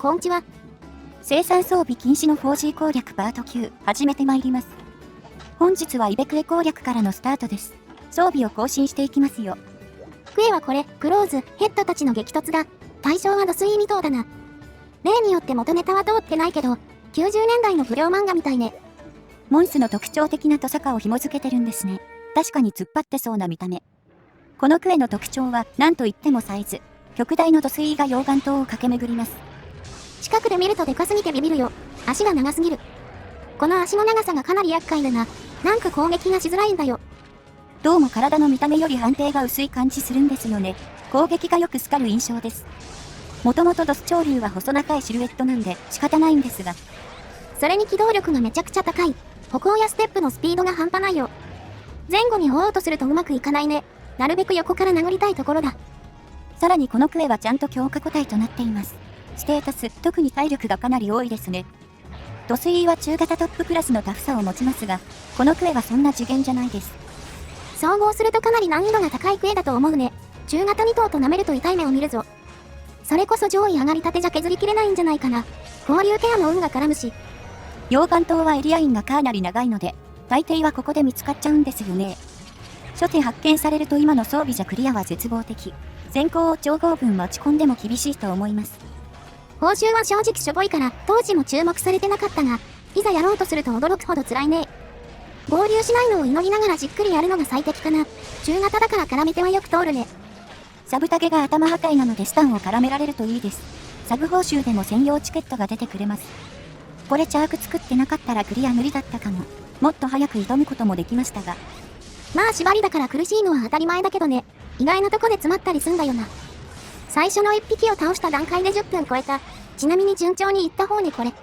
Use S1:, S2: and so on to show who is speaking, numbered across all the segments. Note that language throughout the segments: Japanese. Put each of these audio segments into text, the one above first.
S1: こんちは。
S2: 生産装備禁止の 4G 攻略パート9、始めてまいります。本日はイベクエ攻略からのスタートです。装備を更新していきますよ。
S1: クエはこれ、クローズ、ヘッドたちの激突だ。対象は土水未踏だな。例によって元ネタは通ってないけど、90年代の不良漫画みたいね。
S2: モンスの特徴的なトサカを紐付けてるんですね。確かに突っ張ってそうな見た目。このクエの特徴は、なんといってもサイズ。極大の土水が溶岩島を駆け巡ります。
S1: 近くで見るとでかすぎてビビるよ。足が長すぎる。この足の長さがかなり厄介だな。なんか攻撃がしづらいんだよ。
S2: どうも体の見た目より判定が薄い感じするんですよね。攻撃がよく透かる印象です。もともとドス潮流は細長いシルエットなんで仕方ないんですが。
S1: それに機動力がめちゃくちゃ高い。歩行やステップのスピードが半端ないよ。前後に追おうとするとうまくいかないね。なるべく横から殴りたいところだ。
S2: さらにこのクエはちゃんと強化個体となっています。ステータス、特に体力がかなり多いですね。ドスイーは中型トップクラスのタフさを持ちますが、このクエはそんな次元じゃないです。
S1: 総合するとかなり難易度が高いクエだと思うね。中型2頭と舐めると痛い目を見るぞ。それこそ上位上がりたてじゃ削りきれないんじゃないかな。交流ケアも運が絡むし。
S2: 溶岩島はエリアインがかなり長いので、大抵はここで見つかっちゃうんですよね。初手発見されると今の装備じゃクリアは絶望的。先行を超合分持ち込んでも厳しいと思います。
S1: 報酬は正直しょぼいから当時も注目されてなかったが、いざやろうとすると驚くほど辛いね。合流しないのを祈りながらじっくりやるのが最適かな。中型だから絡めてはよく通るね。
S2: サブタゲが頭破壊なのでスタンを絡められるといいです。サブ報酬でも専用チケットが出てくれます。これチャーク作ってなかったらクリア無理だったかも。もっと早く挑むこともできましたが。
S1: まあ縛りだから苦しいのは当たり前だけどね。意外なとこで詰まったりすんだよな。最初の1匹を倒した段階で10分超えた。ちなみに順調にいった方にこれ。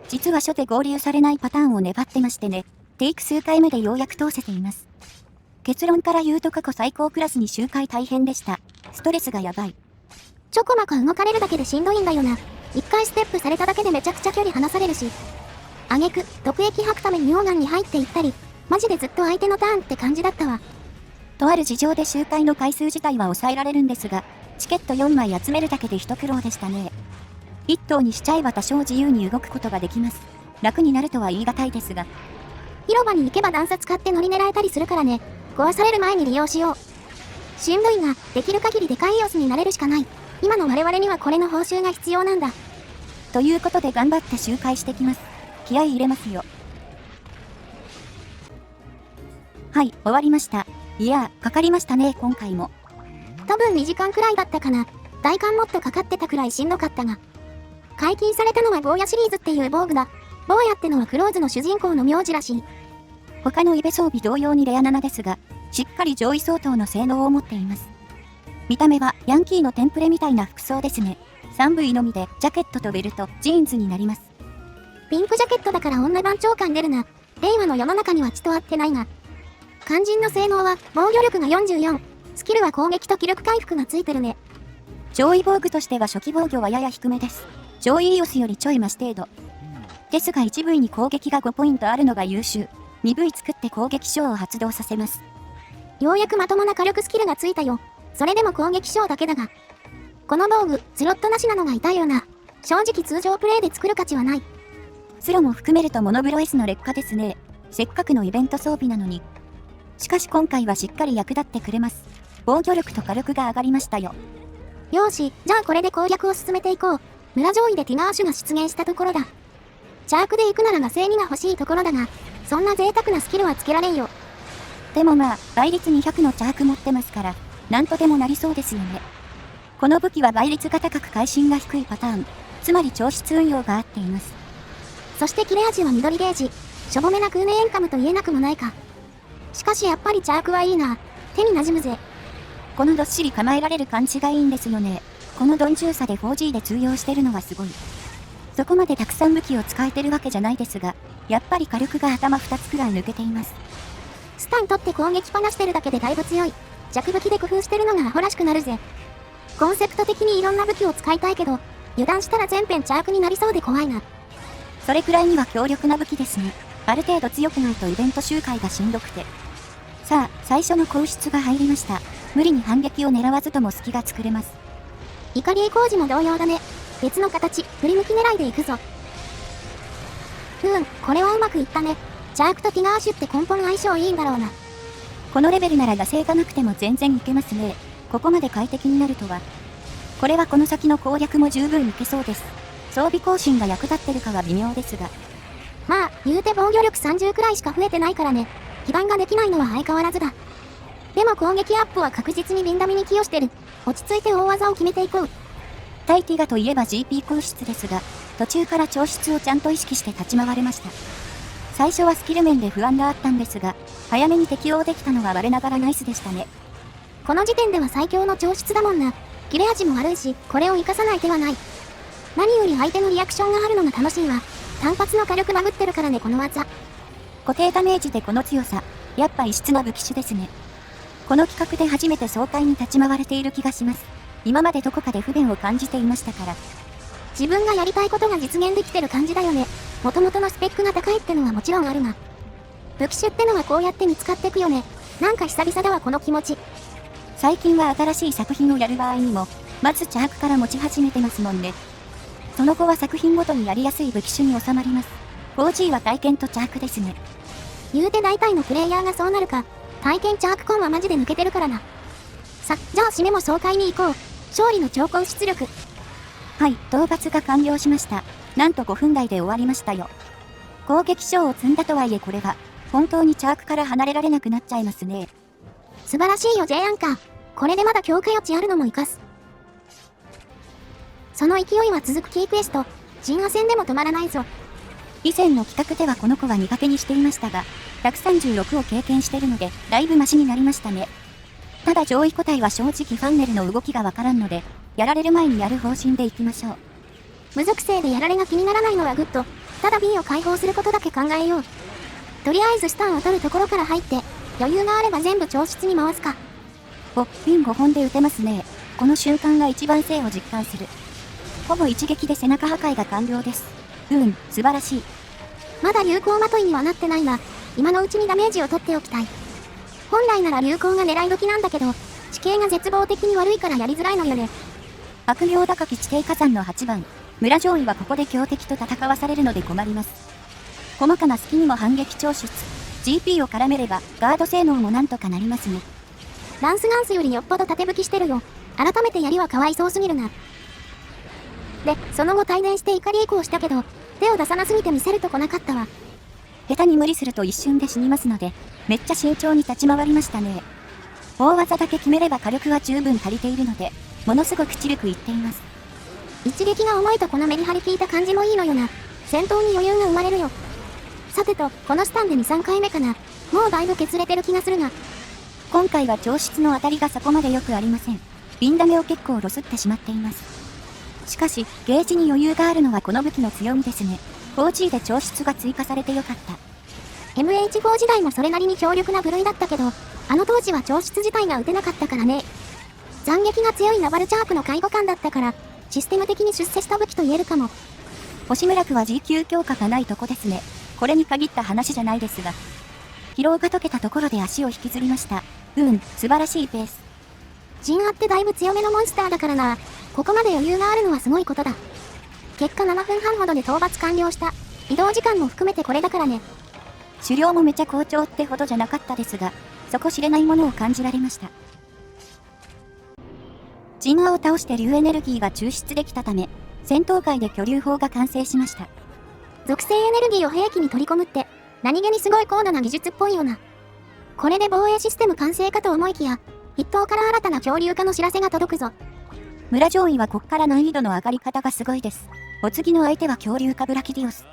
S2: 実は初手合流されないパターンを粘ってましてね。テイク数回目でようやく通せています。結論から言うと過去最高クラスに周回大変でした。ストレスがやばい。
S1: ちょこまか動かれるだけでしんどいんだよな。一回ステップされただけでめちゃくちゃ距離離されるし。挙句、毒液吐くために溶岩に入っていったり、マジでずっと相手のターンって感じだったわ。
S2: とある事情で周回の回数自体は抑えられるんですが、チケット4枚集めるだけで一苦労でしたね。1頭にしちゃえば多少自由に動くことができます。楽になるとは言い難いですが。
S1: 広場に行けば段差使って乗り狙えたりするからね。壊される前に利用しよう。しんどいが、できる限りでかい様子になれるしかない。今の我々にはこれの報酬が必要なんだ。
S2: ということで頑張って周回してきます。気合い入れますよ。はい、終わりました。いやー、かかりましたね、今回も。
S1: 多分2時間くらいだったかな。大寒もっとかかってたくらいしんどかったが。解禁されたのは坊やシリーズっていう防具だ。坊やってのはクローズの主人公の名字らしい。
S2: 他のイベ装備同様にレア7ですが、しっかり上位相当の性能を持っています。見た目はヤンキーのテンプレみたいな服装ですね。3V のみでジャケットとベルト、ジーンズになります。
S1: ピンクジャケットだから女番長感出るな。令和の世の中にはちと合ってないが。肝心の性能は防御力が44。スキルは攻撃と気力回復がついてるね。
S2: 上位防具としては初期防御はやや低めです。上位イオスよりちょい増し程度。ですが 1V に攻撃が5ポイントあるのが優秀。2V 作って攻撃賞を発動させます。
S1: ようやくまともな火力スキルがついたよ。それでも攻撃賞だけだが。この防具、スロットなしなのが痛いよな。正直通常プレイで作る価値はない。
S2: スロも含めるとモノブロ S の劣化ですね。せっかくのイベント装備なのに。しかし今回はしっかり役立ってくれます。防御力と火力が上がりましたよ。
S1: よーし、じゃあこれで攻略を進めていこう。村上位でティガーシュが出現したところだ。チャークで行くならガセ2が欲しいところだが、そんな贅沢なスキルはつけられんよ。
S2: でもまあ、倍率200のチャーク持ってますから、なんとでもなりそうですよね。この武器は倍率が高く会心が低いパターン、つまり調湿運用が合っています。
S1: そして切れ味は緑ゲージ、しょぼめな空ネエンカムと言えなくもないか。しかしやっぱりチャークはいいな。手に馴染むぜ。
S2: このどっしり構えられる感じがいいんですよね。この鈍重さで 4G で通用してるのはすごい。そこまでたくさん武器を使えてるわけじゃないですが、やっぱり火力が頭2つくらい抜けています。
S1: スタン取って攻撃パナしてるだけでだいぶ強い。弱武器で工夫してるのがアホらしくなるぜ。コンセプト的にいろんな武器を使いたいけど、油断したら全編チャークになりそうで怖いな。
S2: それくらいには強力な武器ですね。ある程度強くないとイベント周回がしんどくて。さあ、最初の放出が入りました。無理に反撃を狙わずとも隙が作れます。
S1: イカリエ工事も同様だね。別の形、振り向き狙いでいくぞ。これはうまくいったね。チャークとティガーシュって根本相性いいんだろうな。
S2: このレベルなら惰性がなくても全然いけますね。ここまで快適になるとは。これはこの先の攻略も十分いけそうです。装備更新が役立ってるかは微妙ですが。
S1: まあ、言うて防御力30くらいしか増えてないからね。基盤ができないのは相変わらずだ。でも攻撃アップは確実にビンダミに寄与してる。落ち着いて大技を決めていこう。
S2: 対ティガといえば GP 高出ですが、途中から調出をちゃんと意識して立ち回れました。最初はスキル面で不安があったんですが、早めに適応できたのは我ながらナイスでしたね。
S1: この時点では最強の調出だもんな。切れ味も悪いし、これを活かさない手はない。何より相手のリアクションがあるのが楽しいわ。単発の火力バグってるからね、この技。
S2: 固定ダメージでこの強さ、やっぱ異質な武器種ですね。この企画で初めて爽快に立ち回れている気がします。今までどこかで不便を感じていましたから。
S1: 自分がやりたいことが実現できてる感じだよね。元々のスペックが高いってのはもちろんあるが。武器種ってのはこうやって見つかってくよね。なんか久々だわ、この気持ち。
S2: 最近は新しい作品をやる場合にも、まずチャークから持ち始めてますもんね。その後は作品ごとにやりやすい武器種に収まります。4G は体験とチャークですね。
S1: 言うて大体のプレイヤーがそうなるか。体験チャークコンはマジで抜けてるからな。さ、じゃあ締めも爽快に行こう。勝利の超高出力。
S2: はい、討伐が完了しました。なんと5分台で終わりましたよ。攻撃賞を積んだとはいえこれは、本当にチャークから離れられなくなっちゃいますね。
S1: 素晴らしいよ J アンカー。これでまだ強化余地あるのも活かす。その勢いは続くキークエスト。陣亜戦でも止まらないぞ。
S2: 以前の企画ではこの子は苦手にしていましたが、136を経験してるので、だいぶマシになりましたね。ただ上位個体は正直ファンネルの動きがわからんので、やられる前にやる方針でいきましょう。
S1: 無属性でやられが気にならないのはグッド。ただ B を解放することだけ考えよう。とりあえずスタンを取るところから入って、余裕があれば全部調出に回すか。
S2: お、ピン5本で撃てますね。この瞬間が一番性を実感する。ほぼ一撃で背中破壊が完了です。素晴らしい。
S1: まだ流行まといにはなってないが、今のうちにダメージを取っておきたい。本来なら流行が狙い時なんだけど、地形が絶望的に悪いからやりづらいのよね。
S2: 悪名高き地底火山の8番、村上位はここで強敵と戦わされるので困ります。細かな隙にも反撃調出、GP を絡めればガード性能もなんとかなりますね。
S1: ランスガンスよりよっぽど縦吹きしてるよ。改めて槍はかわいそうすぎるな。で、その後帯電して怒りエコーしたけど、手を出さなすぎて見せるとこなかったわ。
S2: 下手に無理すると一瞬で死にますので、めっちゃ慎重に立ち回りましたね。大技だけ決めれば火力は十分足りているので、ものすごく知力いっています。
S1: 一撃が重いとこのメリハリ効いた感じもいいのよな。戦闘に余裕が生まれるよ。さてと、このスタンで2、3回目かな。もうだいぶ削れてる気がするが。
S2: 今回は調出の当たりがそこまで良くありません。ビンダメを結構ロスってしまっています。しかし、ゲージに余裕があるのはこの武器の強みですね。4G で調出が追加されてよかった。
S1: MH4 時代もそれなりに強力な部類だったけど、あの当時は調出自体が打てなかったからね。斬撃が強いナバルチャークの介護官だったから、システム的に出世した武器と言えるかも。
S2: 星村区は G 級強化がないとこですね。これに限った話じゃないですが。疲労が解けたところで足を引きずりました。素晴らしいペース。
S1: 陣亜ってだいぶ強めのモンスターだからな。ここまで余裕があるのはすごいことだ。結果7分半ほどで討伐完了した。移動時間も含めてこれだからね。
S2: 狩猟もめちゃ好調ってほどじゃなかったですが、底知れないものを感じられました。陣亜を倒して竜エネルギーが抽出できたため、戦闘界で巨竜砲が完成しました。
S1: 属性エネルギーを兵器に取り込むって、何気にすごい高度な技術っぽいよな。これで防衛システム完成かと思いきや、筆頭から新たな恐竜化の知らせが届くぞ。
S2: 村上位はこっから難易度の上がり方がすごいです。お次の相手は恐竜カブラキディオス。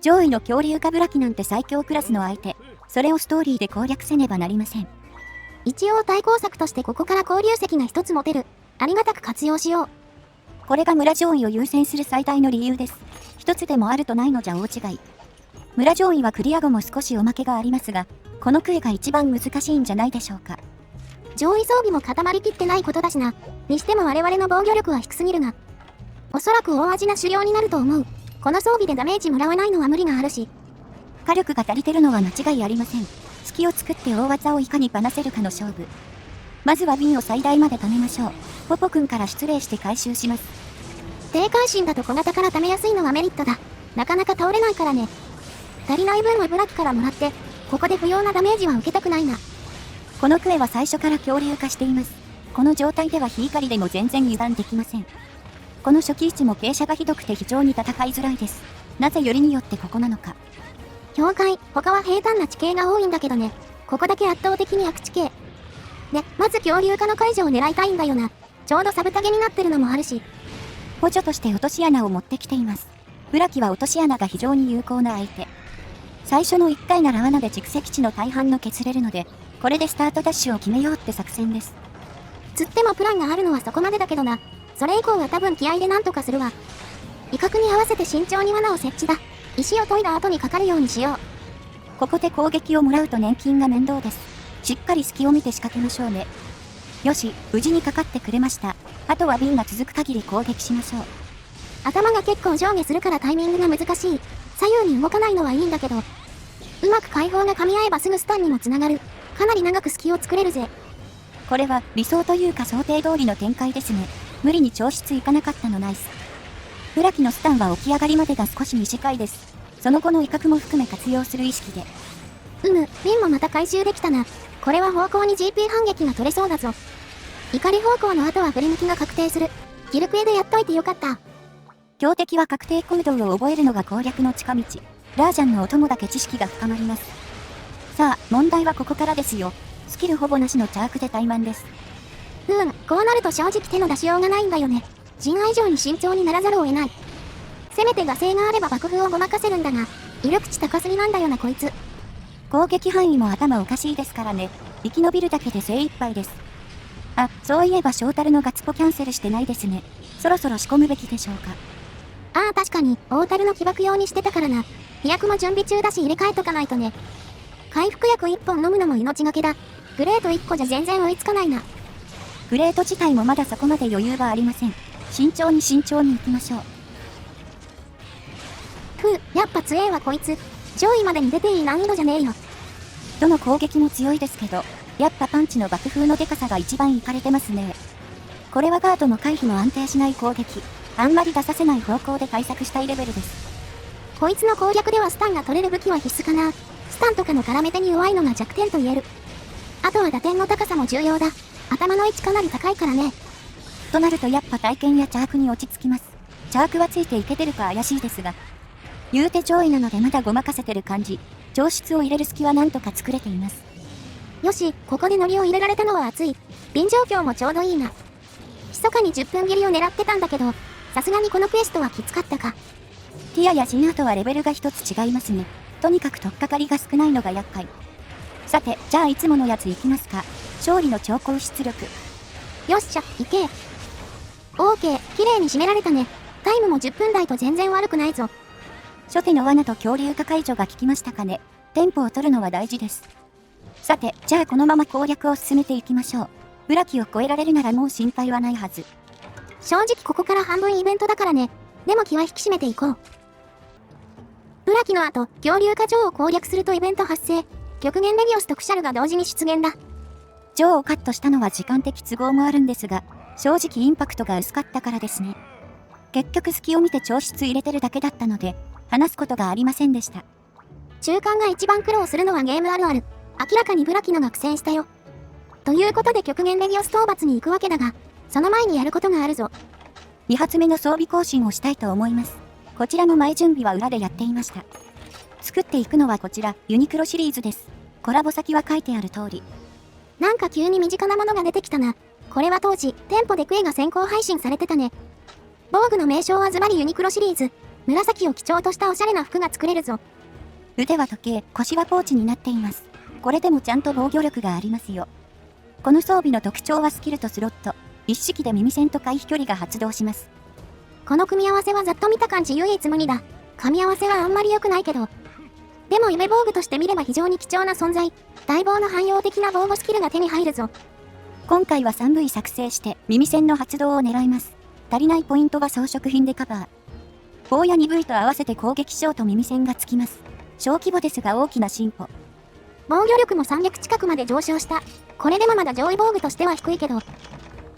S2: 上位の恐竜カブラキなんて最強クラスの相手。それをストーリーで攻略せねばなりません。
S1: 一応対抗策としてここから交流石が一つ持てる。ありがたく活用しよう。
S2: これが村上位を優先する最大の理由です。一つでもあるとないのじゃ大違い。村上位はクリア後も少しおまけがありますが、このクエが一番難しいんじゃないでしょうか。
S1: 上位装備も固まりきってないことだしな。にしても我々の防御力は低すぎるな。おそらく大味な狩猟になると思う。この装備でダメージもらわないのは無理があるし。
S2: 火力が足りてるのは間違いありません。隙を作って大技をいかにばなせるかの勝負。まずは瓶を最大まで貯めましょう。ポポくんから失礼して回収します。
S1: 低関心だと小型から溜めやすいのはメリットだ。なかなか倒れないからね。足りない分はブラキからもらって、ここで不要なダメージは受けたくないな。
S2: このクエは最初から恐竜化しています。この状態ではヒイカリでも全然油断できません。この初期位置も傾斜がひどくて非常に戦いづらいです。なぜよりによってここなのか。
S1: 境界、他は平坦な地形が多いんだけどね。ここだけ圧倒的に悪地形。で、まず恐竜化の解除を狙いたいんだよな。ちょうどサブタゲになってるのもあるし。
S2: 補助として落とし穴を持ってきています。ブラキは落とし穴が非常に有効な相手。最初の1回なら罠で蓄積値の大半の削れるので、これでスタートダッシュを決めようって作戦です。
S1: つってもプランがあるのはそこまでだけどな。それ以降は多分気合でなんとかするわ。威嚇に合わせて慎重に罠を設置だ。石を研いだ後にかかるようにしよう。
S2: ここで攻撃をもらうと年金が面倒です。しっかり隙を見て仕掛けましょうね。よし、無事にかかってくれました。あとは瓶が続く限り攻撃しましょう。
S1: 頭が結構上下するからタイミングが難しい。左右に動かないのはいいんだけど。うまく解放が噛み合えばすぐスタンにもつながる。かなり長く隙を作れるぜ。
S2: これは理想というか想定通りの展開ですね。無理に調子いかなかったのナイス。ブラキのスタンは起き上がりまでが少し短いです。その後の威嚇も含め活用する意識で。
S1: 瓶もまた回収できたな。これは方向に GP 反撃が取れそうだぞ。怒り方向の後は振り向きが確定する。ギルクエでやっといてよかった。
S2: 強敵は確定行動を覚えるのが攻略の近道。ラージャンのお供だけ知識が深まります。さあ、問題はここからですよ。スキルほぼなしのチャークで怠慢です。
S1: こうなると正直手の出しようがないんだよね。人愛以上に慎重にならざるを得ない。せめて画性があれば爆風をごまかせるんだが、威力値高すぎなんだよなこいつ。
S2: 攻撃範囲も頭おかしいですからね。生き延びるだけで精一杯です。あ、そういえばショータルのガツポキャンセルしてないですね。そろそろ仕込むべきでしょうか。
S1: ああ確かに、大樽の起爆用にしてたからな。飛躍も準備中だし入れ替えとかないとね。回復薬1本飲むのも命がけだ。グレート1個じゃ全然追いつかないな。
S2: グレート自体もまだそこまで余裕はありません。慎重に行きましょう。
S1: やっぱ強えわこいつ。上位までに出ていい難易度じゃねえよ。
S2: どの攻撃も強いですけど、やっぱパンチの爆風のデカさが一番イかれてますね。これはガードの回避の安定しない攻撃。あんまり出させない方向で対策したいレベルです。
S1: こいつの攻略ではスタンが取れる武器は必須かな。スタンとかの絡め手に弱いのが弱点と言える。あとは打点の高さも重要だ。頭の位置かなり高いからね。
S2: となるとやっぱ体験やチャークに落ち着きます。チャークはついていけてるか怪しいですが。言うて上位なのでまだごまかせてる感じ。上質を入れる隙はなんとか作れています。
S1: よし、ここでノリを入れられたのは熱い。瓶状況もちょうどいいな。密かに10分切りを狙ってたんだけど、さすがにこのクエストはきつかったか。
S2: ティアやジンアートはレベルが一つ違いますね。とにかく取っかかりが少ないのが厄介。さて、じゃあいつものやついきますか。勝利の超高出力。
S1: よっしゃ、いけ。オーケー、綺麗に締められたね。タイムも10分台と全然悪くないぞ。
S2: 初手の罠と恐竜化解除が効きましたかね。テンポを取るのは大事です。さて、じゃあこのまま攻略を進めていきましょう。ブラキを超えられるならもう心配はないはず。
S1: 正直ここから半分イベントだからね。でも気は引き締めていこう。ブラキの後、恐竜化女王を攻略するとイベント発生。極限レギオスとクシャルが同時に出現だ。
S2: 女王をカットしたのは時間的都合もあるんですが、正直インパクトが薄かったからですね。結局隙を見て調質入れてるだけだったので、話すことがありませんでした。
S1: 中間が一番苦労するのはゲームあるある。明らかにブラキノが苦戦したよ。ということで極限レギオス討伐に行くわけだが、その前にやることがあるぞ。
S2: 2発目の装備更新をしたいと思います。こちらの前準備は裏でやっていました。作っていくのはこちら、ユニクロシリーズです。コラボ先は書いてある通り。
S1: なんか急に身近なものが出てきたな。これは当時、店舗でクエが先行配信されてたね。防具の名称はズバリユニクロシリーズ。紫を基調としたおしゃれな服が作れるぞ。
S2: 腕は時計、腰はポーチになっています。これでもちゃんと防御力がありますよ。この装備の特徴はスキルとスロット。一式で耳栓と回避距離が発動します。
S1: この組み合わせはざっと見た感じ唯一無二だ。噛み合わせはあんまり良くないけど。でも夢防具として見れば非常に貴重な存在。待望の汎用的な防護スキルが手に入るぞ。
S2: 今回は 3V 作成して耳栓の発動を狙います。足りないポイントは装飾品でカバー。棒や 2V と合わせて攻撃しようと耳栓がつきます。小規模ですが大きな進歩。
S1: 防御力も300近くまで上昇した。これでもまだ上位防具としては低いけど。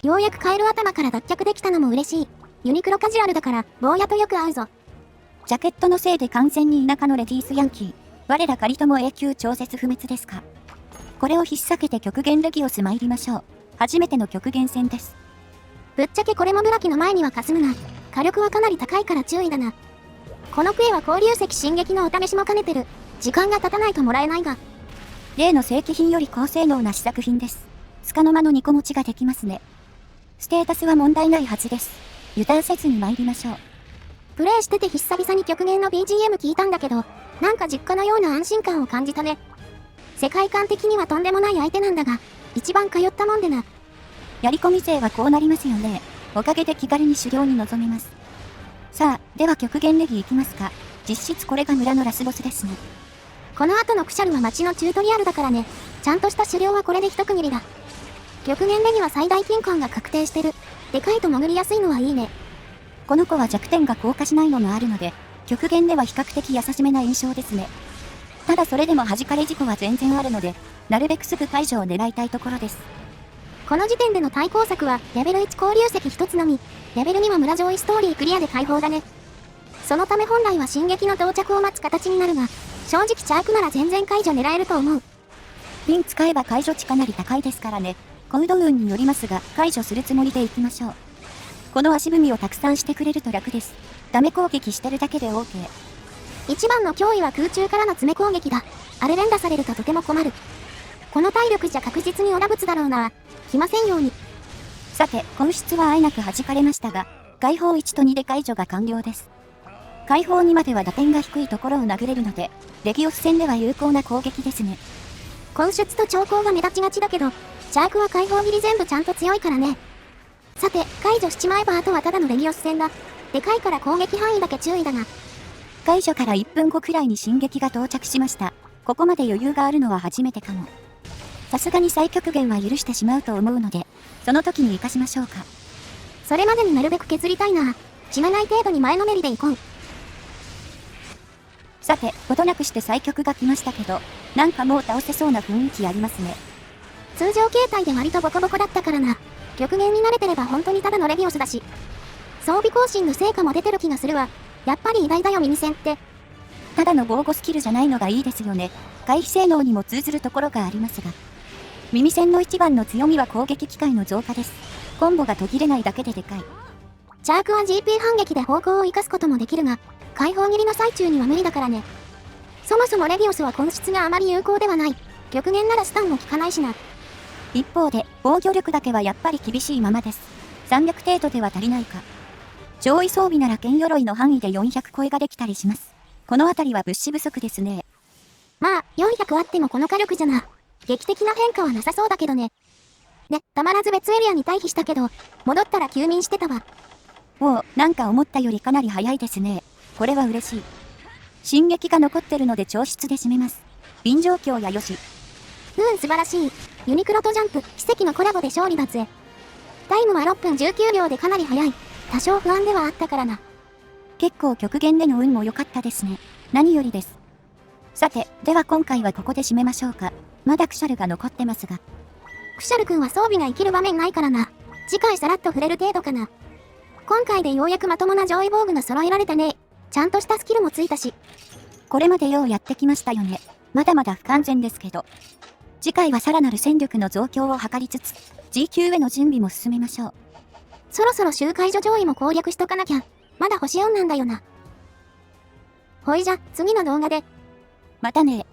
S1: ようやくカエル頭から脱却できたのも嬉しい。ユニクロカジュアルだから坊やとよく合うぞ。
S2: ジャケットのせいで完全に田舎のレディースヤンキー。我ら仮とも永久超絶不滅ですか。これを引っ提げて極限レギオス参りましょう。初めての極限戦です。
S1: ぶっちゃけこれもブラキの前にはかすむな。火力はかなり高いから注意だな。このクエは交流石進撃のお試しも兼ねてる。時間が経たないともらえないが。
S2: 例の正規品より高性能な試作品です。束の間の2個持ちができますね。ステータスは問題ないはずです。油断せずに参りましょう。
S1: プレイしてて久々に極限の BGM 聞いたんだけど、なんか実家のような安心感を感じたね。世界観的にはとんでもない相手なんだが、一番通ったもんでな。
S2: やり込み勢はこうなりますよね。おかげで気軽に狩猟に臨めます。さあ、では極限レギいきますか。実質これが村のラスボスですね。
S1: この後のクシャルは街のチュートリアルだからね。ちゃんとした狩猟はこれで一区切りだ。極限レギは最大金冠が確定してる。でかいと潜りやすいのはいいね。
S2: この子は弱点が硬化しないのもあるので、極限では比較的優しめな印象ですね。ただそれでも弾かれ事故は全然あるので、なるべくすぐ解除を狙いたいところです。
S1: この時点での対抗策は、レベル1交流石1つのみ、レベル2は村上位ストーリークリアで解放だね。そのため本来は進撃の到着を待つ形になるが、正直チャークなら全然解除狙えると思う。
S2: 瓶使えば解除値かなり高いですからね。コウド運によりますが、解除するつもりでいきましょう。この足踏みをたくさんしてくれると楽です。ダメ攻撃してるだけで OK。
S1: 一番の脅威は空中からの詰め攻撃だ。あれ連打されるととても困る。この体力じゃ確実にオラブツだろうな。来ませんように。
S2: さて、本質はあえなく弾かれましたが、解放1と2で解除が完了です。解放2までは打点が低いところを殴れるので、レギオス戦では有効な攻撃ですね。
S1: 根出と兆候が目立ちがちだけど、チャークは解放切り全部ちゃんと強いからね。さて、解除しちまえばあとはただのレギオス戦だ。でかいから攻撃範囲だけ注意だな。
S2: 解除から1分後くらいに進撃が到着しました。ここまで余裕があるのは初めてかも。さすがに最極限は許してしまうと思うので、その時に活かしましょうか。
S1: それまでになるべく削りたいな。死なない程度に前のめりでいこう。
S2: さて、程なくして最極が来ましたけど、なんかもう倒せそうな雰囲気ありますね。
S1: 通常形態で割とボコボコだったからな。極限に慣れてれば本当にただのレギオスだし。装備更新の成果も出てる気がするわ。やっぱり偉大だよ耳戦って。
S2: ただの防護スキルじゃないのがいいですよね。回避性能にも通ずるところがありますが。耳戦の一番の強みは攻撃機会の増加です。コンボが途切れないだけででかい。
S1: チャークは GP 反撃で方向を生かすこともできるが、解放切りの最中には無理だからね。そもそもレギオスは根質があまり有効ではない。極限ならスタンも効かないしな。
S2: 一方で、防御力だけはやっぱり厳しいままです。300程度では足りないか。上位装備なら剣鎧の範囲で400超えができたりします。このあたりは物資不足ですね。
S1: まあ、400あってもこの火力じゃな。劇的な変化はなさそうだけどね。で、たまらず別エリアに退避したけど、戻ったら休眠してたわ。
S2: おお、なんか思ったよりかなり早いですね。これは嬉しい。進撃が残ってるので調室で締めます。便状況やよし。
S1: 素晴らしい。ユニクロとジャンプ、奇跡のコラボで勝利だぜ。タイムは6分19秒でかなり早い。多少不安ではあったからな。
S2: 結構極限での運も良かったですね。何よりです。さて、では今回はここで締めましょうか。まだクシャルが残ってますが。
S1: クシャル君は装備が生きる場面ないからな。次回さらっと触れる程度かな。今回でようやくまともな上位防具が揃えられたね。ちゃんとしたスキルもついたし。
S2: これまでようやってきましたよね。まだまだ不完全ですけど。次回はさらなる戦力の増強を図りつつ、G 級への準備も進めましょう。
S1: そろそろ集会所上位も攻略しとかなきゃ。まだ星4なんだよな。ほいじゃ、次の動画で。
S2: またね。